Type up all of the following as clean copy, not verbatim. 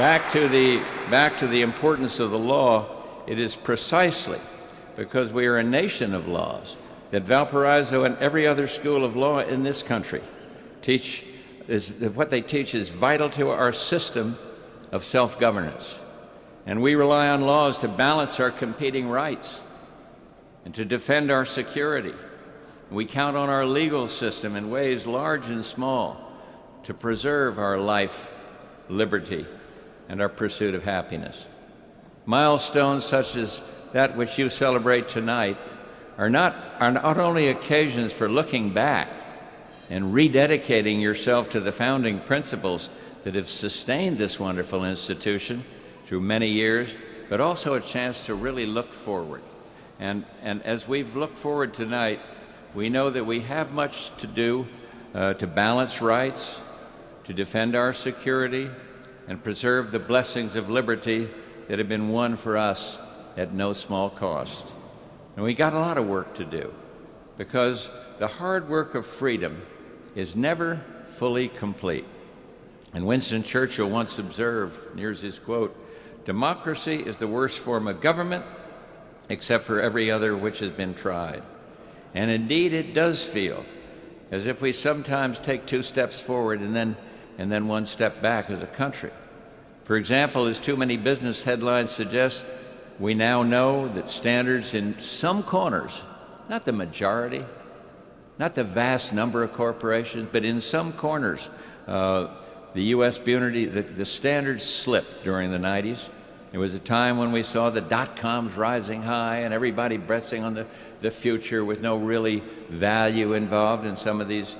back to the importance of the law. It is precisely because we are a nation of laws that Valparaiso and every other school of law in this country what they teach is vital to our system of self-governance. And we rely on laws to balance our competing rights and to defend our security. We count on our legal system in ways large and small to preserve our life, liberty, and our pursuit of happiness. Milestones such as that which you celebrate tonight are not only occasions for looking back and rededicating yourself to the founding principles that have sustained this wonderful institution through many years, but also a chance to really look forward. And as we've looked forward tonight, we know that we have much to do to balance rights, to defend our security, and preserve the blessings of liberty that have been won for us at no small cost. And we got a lot of work to do, because the hard work of freedom is never fully complete. And Winston Churchill once observed, and here's his quote, "Democracy is the worst form of government except for every other which has been tried." And indeed it does feel as if we sometimes take 2 steps forward and then 1 step back as a country. For example, as too many business headlines suggest, we now know that standards in some corners, not the majority, not the vast number of corporations, but in some corners, the U.S. the standards slipped during the 90s. There was a time when we saw the dot-coms rising high and everybody pressing on the future with no really value involved in some of these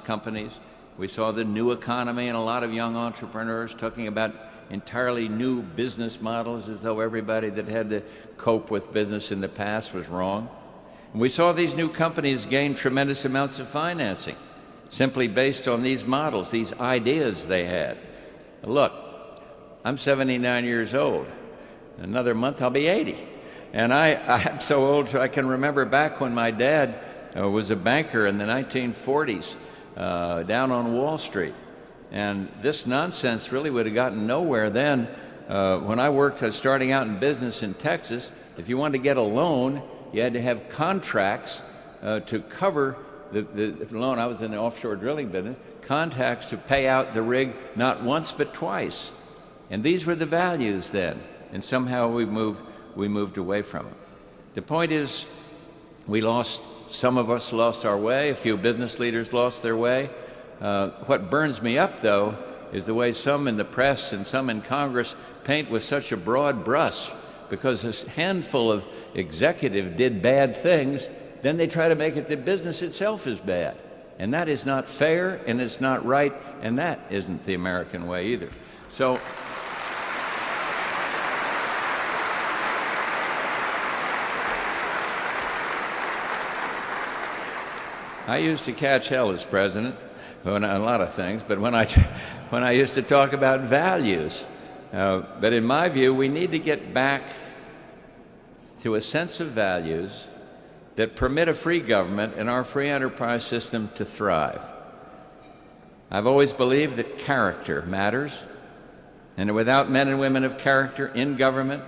companies. We saw the new economy and a lot of young entrepreneurs talking about entirely new business models, as though everybody that had to cope with business in the past was wrong. And we saw these new companies gain tremendous amounts of financing simply based on these models, these ideas they had. Look, I'm 79 years old. In another month I'll be 80. And I'm so old so I can remember back when my dad was a banker in the 1940s down on Wall Street. And this nonsense really would have gotten nowhere then. When I worked starting out in business in Texas, if you wanted to get a loan, you had to have contracts to cover the loan. I was in the offshore drilling business, contracts to pay out the rig not once but twice. And these were the values then, and somehow we moved away from them. The point is, some of us lost our way, a few business leaders lost their way. What burns me up, though, is the way some in the press and some in Congress paint with such a broad brush. Because a handful of executives did bad things, then they try to make it that business itself is bad. And that is not fair, and it's not right, and that isn't the American way either. So I used to catch hell as president on a lot of things, but when I used to talk about values, but in my view, we need to get back to a sense of values that permit a free government and our free enterprise system to thrive. I've always believed that character matters, and that without men and women of character in government,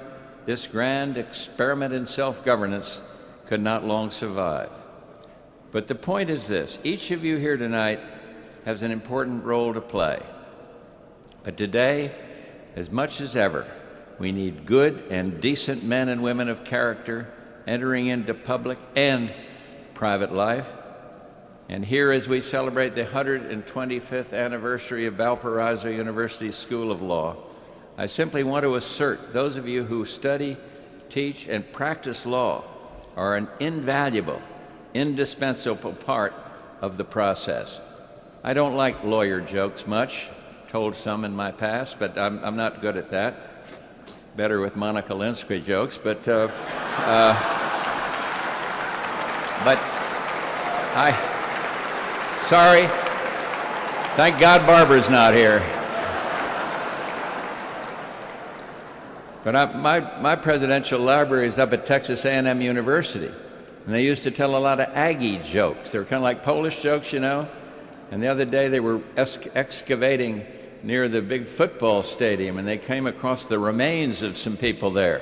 this grand experiment in self-governance could not long survive. But the point is this: each of you here tonight has an important role to play. But today, as much as ever, we need good and decent men and women of character entering into public and private life. And here, as we celebrate the 125th anniversary of Valparaiso University School of Law, I simply want to assert those of you who study, teach, and practice law are an invaluable, indispensable part of the process. I don't like lawyer jokes much, told some in my past, but I'm not good at that. Better with Monica Lewinsky jokes, but sorry. Thank God Barbara's not here. But my presidential library is up at Texas A&M University, and they used to tell a lot of Aggie jokes. They were kind of like Polish jokes, you know. And the other day they were excavating near the big football stadium, and they came across the remains of some people there.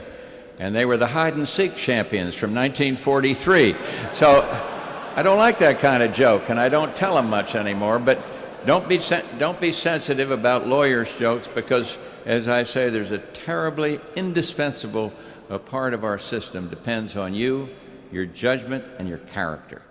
And they were the hide-and-seek champions from 1943. So I don't like that kind of joke, and I don't tell them much anymore. But don't be sensitive about lawyers' jokes, because, as I say, there's a terribly indispensable part of our system depends on you, your judgment, and your character.